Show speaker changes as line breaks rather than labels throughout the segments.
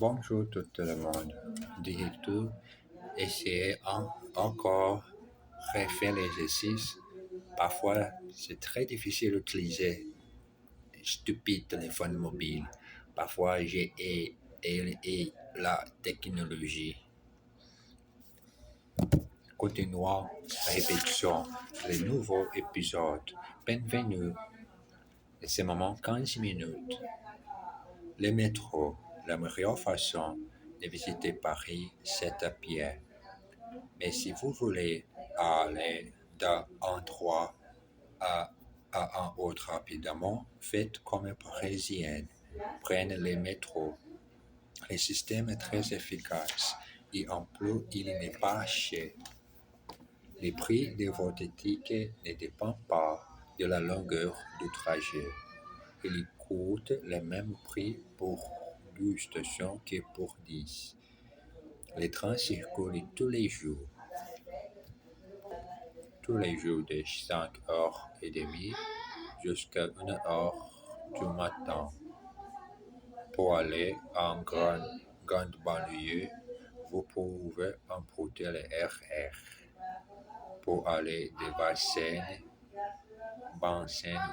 Bonjour tout le monde. Dis-tu, essayez encore refaire l'exercice. Parfois, c'est très difficile d'utiliser stupide téléphone mobile. Parfois, et la technologie. Continuons la répétition. Les nouveaux épisodes. Bienvenue. Et c'est moment 15 minutes. Le métro. La meilleure façon de visiter Paris, c'est à pied. Mais si vous voulez aller d'un endroit à, à un autre rapidement, faites comme un Parisien. Prenez le métro. Le système est très efficace et en plus, il n'est pas cher. Le prix de votre ticket ne dépend pas de la longueur du trajet. Il coûte le même prix pour 2 stations que pour 10. Les trains circulent tous les jours de 5h30 jusqu'à 1h du matin. Pour aller en grande banlieue, vous pouvez emprunter le RR. Pour aller de Vincennes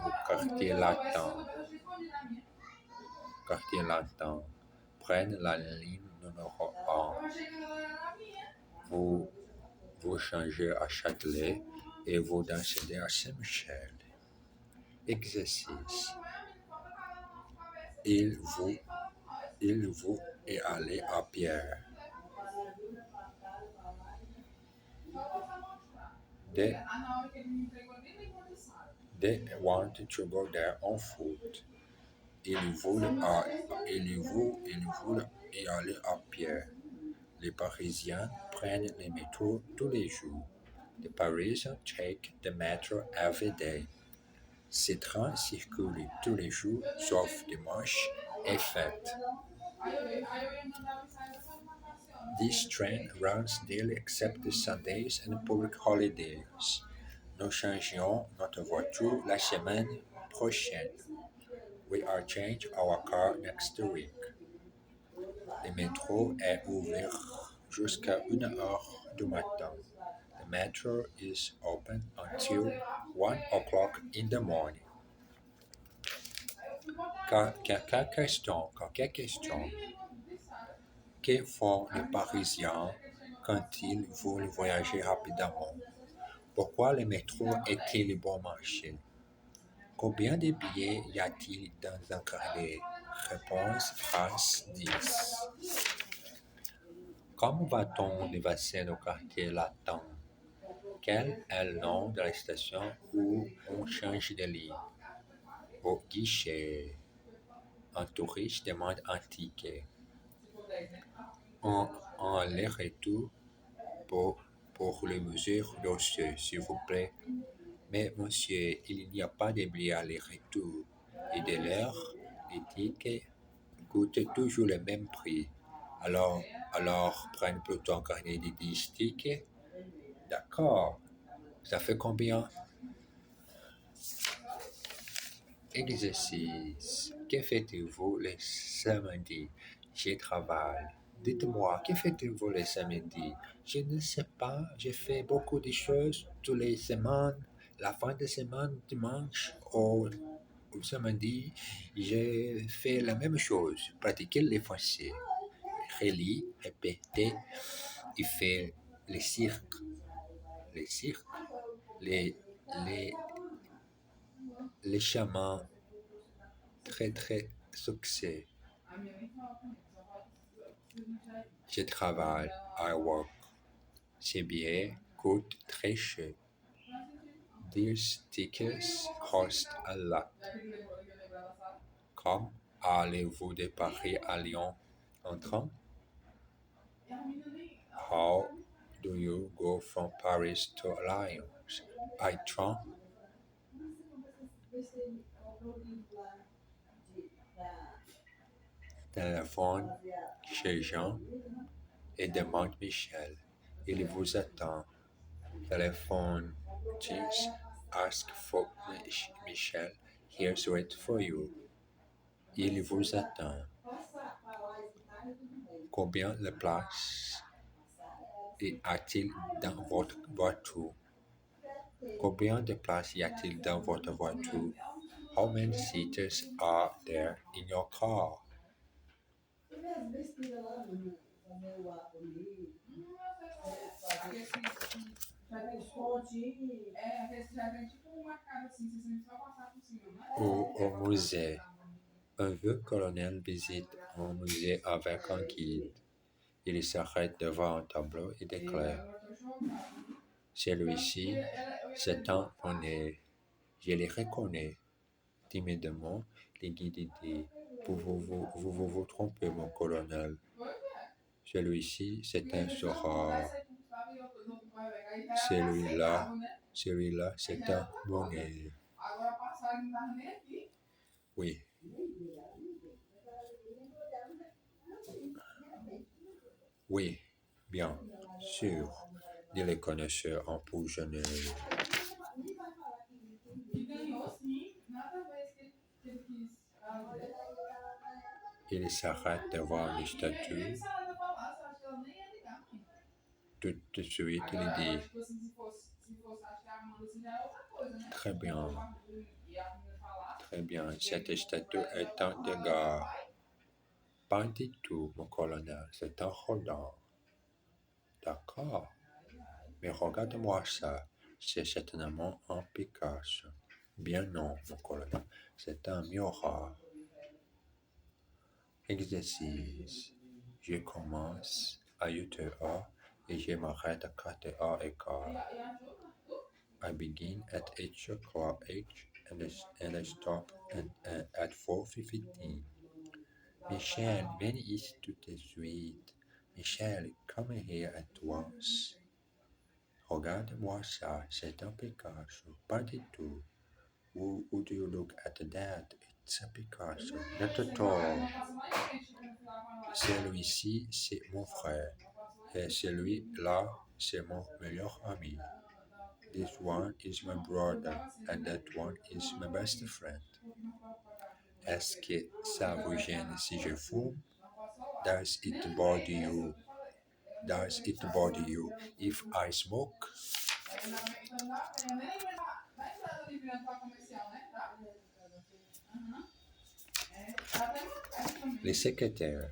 ou quartier latin, prenez la ligne numéro 1. Vous vous changez à Châtelet et vous descendez à Saint-Michel. Exercice. Il vous est allé à pied. They, they want to go there on foot. Ils veulent y aller à pied. Les Parisiens prennent le métro tous les jours. The Parisians take the metro every day. Ces trains circulent tous les jours, sauf dimanche et fête. This train runs daily except Sundays and public holidays. Nous changeons notre voiture la semaine prochaine. We are changing our car next week. Le métro est ouvert jusqu'à 1h du matin. The metro is open until 1 o'clock in the morning. Quelques questions. Que font les Parisiens quand ils veulent voyager rapidement? Pourquoi le métro est-il bon marché? Combien de billets y a-t-il dans un carnet? Réponse France 10. Comment va-t-on de Vincennes au quartier latin? Quel est le nom de la station où on change de ligne? Au guichet, un touriste demande un ticket. Un aller-retour pour le musée d'Orsay, s'il vous plaît. Mais monsieur, il n'y a pas de billet aller-retour. Et de l'heure, les tickets coûtent toujours le même prix. Alors prenne plutôt un carnet de 10 tickets. D'accord. Ça fait combien? Exercice. Que faites-vous le samedi? Je travaille. Dites-moi, que faites-vous le samedi? Je ne sais pas. Je fais beaucoup de choses toutes les semaines. La fin de semaine, dimanche au samedi, je fais la même chose. Pratiquer les français. Relire, répéter et faire les cirques. Les, les, les chamans très très succès. Je travaille, I work. Ces billets coûtent très cher. These tickets cost a lot. Comme allez-vous de Paris à Lyon en train? How do you go from Paris to Lyon? By train? Téléphone chez Jean et demande Michel. Il vous attend. Telephone James, ask for Michel. Here's wait for you. Il vous attend. Combien de places y a-t-il dans votre voiture? Combien de places y a-t-il dans votre voiture? How many seaters are there in your car? Au musée. Un vieux colonel visite un musée avec un guide. Il s'arrête devant un tableau et déclare: celui-ci, c'est un poney. Je le reconnais. Timidement, le guide dit: vous trompez, mon colonel. Celui-ci, c'est un sora. Celui-là, c'est un bonnet. Oui. Oui, bien sûr, dit le connaisseur en pougeonneux. Il s'arrête devant une statue. Tout de suite, il dit: très bien, très bien, cette statue est un dégât. Pas du tout, mon colonel, c'est un rodin. D'accord, mais regarde-moi ça, c'est certainement un Picasso. Bien non, mon colonel, c'est un miroir. Exercice. Je commence à 8h et je m'arrête à 4h15. I begin at 8 o'clock and I stop at 4:15. Michel, viens ici tout de suite. Michel, come here at once. Regarde-moi ça, c'est un Picasso. Pas du tout. Would you look at that? It's a Picasso. Not at all. Celui-ci, c'est mon frère. Et celui-là, c'est mon meilleur ami. This one is my brother, and that one is my best friend. Est-ce que ça vous gêne si je fume? Does it bother you? Does it bother you if I smoke? Les secrétaires.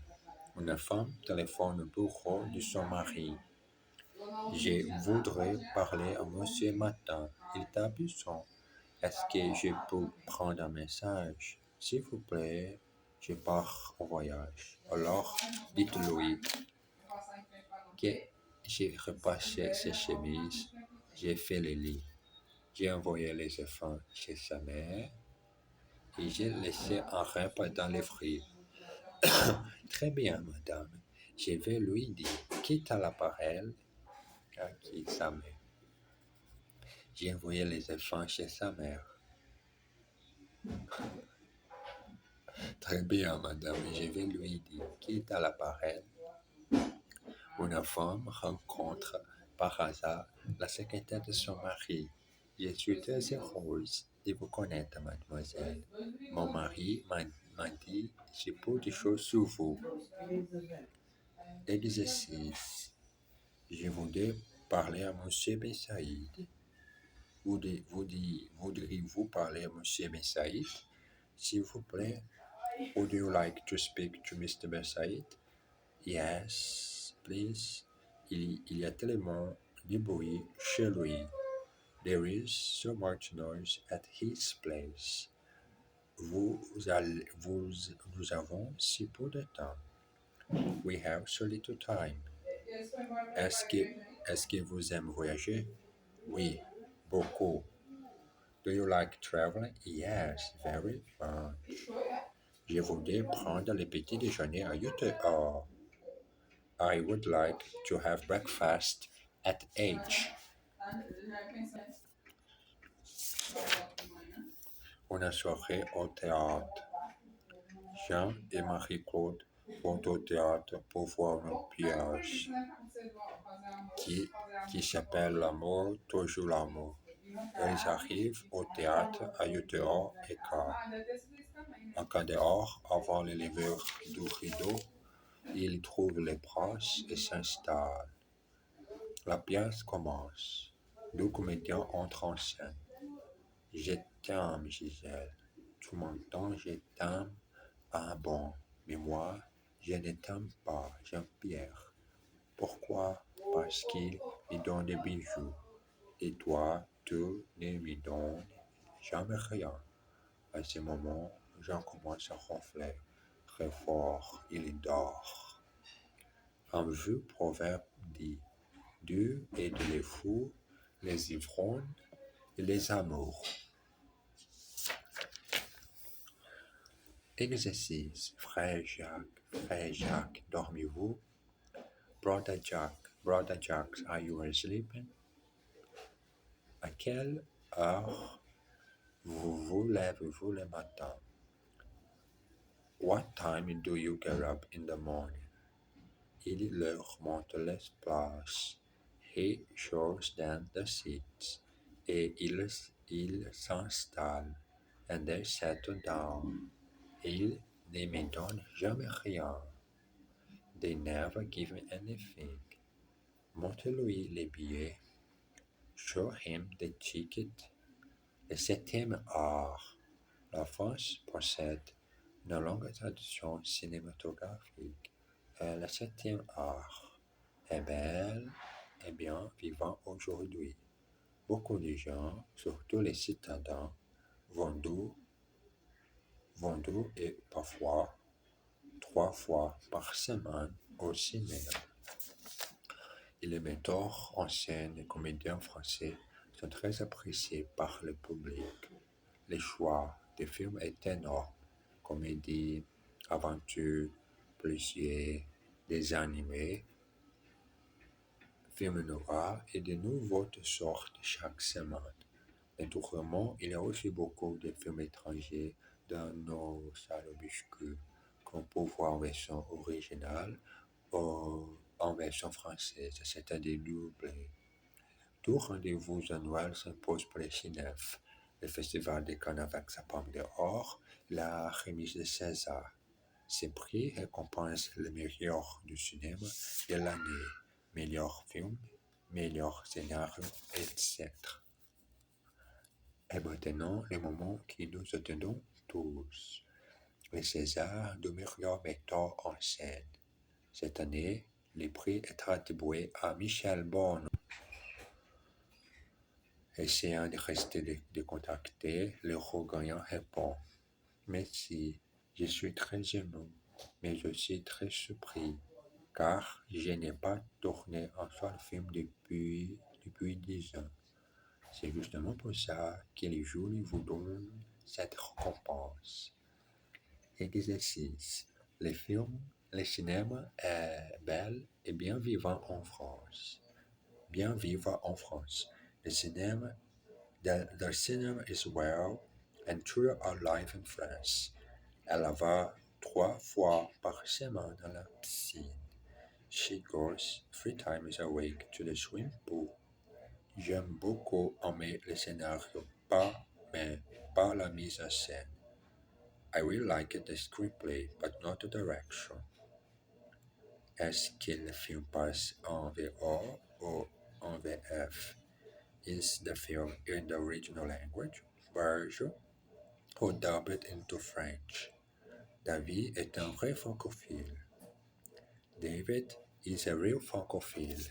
Une femme téléphone au bureau de son mari. Je voudrais parler à monsieur Martin. Il est absent. Est-ce que je peux prendre un message? S'il vous plaît, je pars en voyage. Alors, dites-lui que j'ai repassé ses chemises, j'ai fait le lit, j'ai envoyé les enfants chez sa mère et j'ai laissé un repas dans les frites. Très bien, madame. Je vais lui dire: quitte à l'appareil, qui est sa mère. J'ai envoyé les enfants chez sa mère. Très bien, madame. Je vais lui dire: quitte à l'appareil. Une femme rencontre par hasard la secrétaire de son mari. Je suis très heureuse de vous connaître, mademoiselle. Mon mari m'a dit j'ai peu de choses sur vous. Exercice. Je voudrais parler à monsieur Ben Saïd. Voudriez-vous parler à monsieur Ben Saïd? S'il vous plaît. Would you like to speak to Mr. Ben Saïd? Yes, please. Il y a tellement de bruit chez lui. There is so much noise at his place. Nous avons si peu de temps. We have so little time. Est-ce que vous aimez voyager? Oui, beaucoup. Do you like traveling? Yes, very much. Je voudrais prendre le petit déjeuner à 8h. I would like to have breakfast at 8. Une soirée au théâtre. Jean et Marie-Claude vont au théâtre pour voir une pièce qui s'appelle L'amour, toujours l'amour. Ils arrivent au théâtre à 8h15. Un quart d'heure avant le lever du rideau, Il trouve les proches et s'installe. La pièce commence. Deux comédiens entrent en scène. Je t'aime, Gisèle. Tu m'entends, je t'aime. Ah bon, mais moi, je ne t'aime pas, Jean-Pierre. Pourquoi? Parce qu'il me donne des bijoux. Et toi, tu ne me donnes jamais rien. À ce moment, Jean commence à ronfler. Très fort, il dort. Un vieux proverbe dit: Dieu aide les fous, les ivrognes et les amours. Exercice. Frère Jacques, dormez-vous? Brother Jack, are you sleeping? À quelle heure vous lèvez-vous le matin? What time do you get up in the morning? Il leur montre l'espace. He shows them the seats. Et ils s'installent. And they settle down. Ils ne me donnent jamais rien. They never give me anything. Montrez-lui les billets. Show him the ticket. Le septième art. La France possède une longue tradition cinématographique. Et le septième art est belle et bien vivant aujourd'hui. Beaucoup de gens, surtout les citadins, vont deux et parfois 3 fois par semaine au cinéma. Et les metteurs en scène et comédiens français sont très appréciés par le public. Le choix des films est énorme. Comédie, aventure, policier, des animés, films noirs et de nouvelles sortes chaque semaine. Naturellement, il y a aussi beaucoup de films étrangers dans nos salles obscures, qu'on peut voir en version originale ou en version française, c'est-à-dire doublée. Tout rendez-vous annuel s'impose pour les cinéphes. Le Festival de Cannes avec sa palme d'or, la remise de César. Ces prix récompensent le meilleur du cinéma de l'année, meilleur film, meilleur scénario, etc. Et maintenant, le moment que nous attendons tous, le César du meilleur metteur en scène. Cette année, le prix est attribué à Michel Bon. Essayant de rester de contacter, le regagnant répond: Merci, je suis très ému, mais je suis très surpris, car je n'ai pas tourné un seul film depuis 10 ans. C'est justement pour ça que les jury vous donnent cette récompense. Exercice. Le cinéma est bel et bien vivant en France. Bien vivant en France. The cinema is well and truly alive in France. Elle va 3 fois par semaine dans la piscine. She goes 3 times a week to the swimming pool. J'aime beaucoup aimer le scénario, mais pas la mise en scène. I really like the screenplay, but not the direction. Est-ce que le film passe en VO ou en VF? Is the film in the original language version or dubbed into French? David est un vrai francophile. David is a real francophile.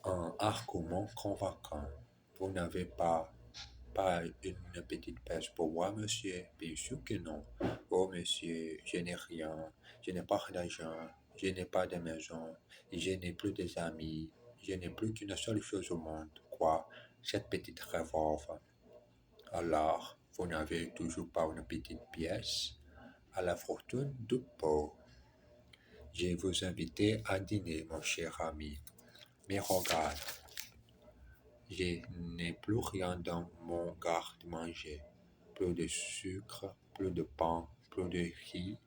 Un argument convaincant. Vous n'avez pas une petite pièce pour moi, monsieur? Bien sûr que non. Oh, monsieur, je n'ai rien. Je n'ai pas d'argent. Je n'ai pas de maison. Je n'ai plus des amis. Je n'ai plus qu'une seule chose au monde. Quoi? Cette petite revolve. Alors, vous n'avez toujours pas une petite pièce? À la fortune du pauvre. Je vous invite à dîner, mon cher ami. Mais regarde, je n'ai plus rien dans mon garde-manger. Plus de sucre, plus de pain, plus de riz,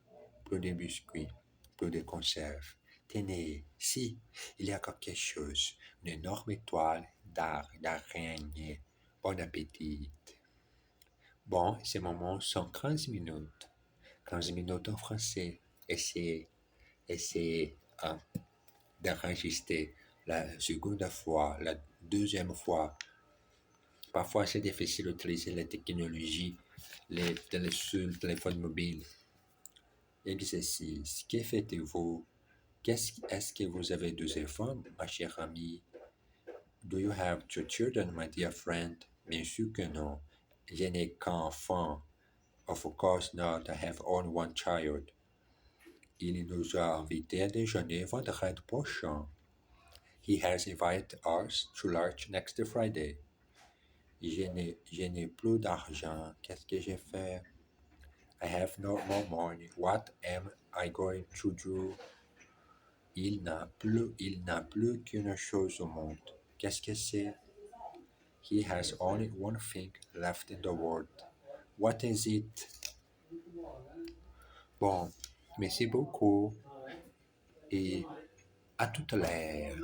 plus de biscuits, plus de conserves. Tenez, si, il y a quelque chose, une énorme étoile d'araignée. Bon appétit. Bon, ces moments sont 15 minutes. 15 minutes en français. Essayez d'enregistrer la seconde fois, la deuxième fois. Parfois, c'est difficile d'utiliser les technologies, sur le téléphone mobile. Exercice. Que faites-vous? Est-ce que vous avez deux enfants, ma chère amie? Do you have two children, my dear friend? Bien sûr que non. Je n'ai qu'un enfant. Of course not, I have only one child. Il nous a invités à déjeuner vendredi prochain. He has invited us to lunch next Friday. Je n'ai plus d'argent. Qu'est-ce que je fais? I have no more money. What am I going to do? Il n'a plus qu'une chose au monde. Qu'est-ce que c'est? He has only one thing left in the world. What is it? Bon, merci beaucoup et à tout à l'heure.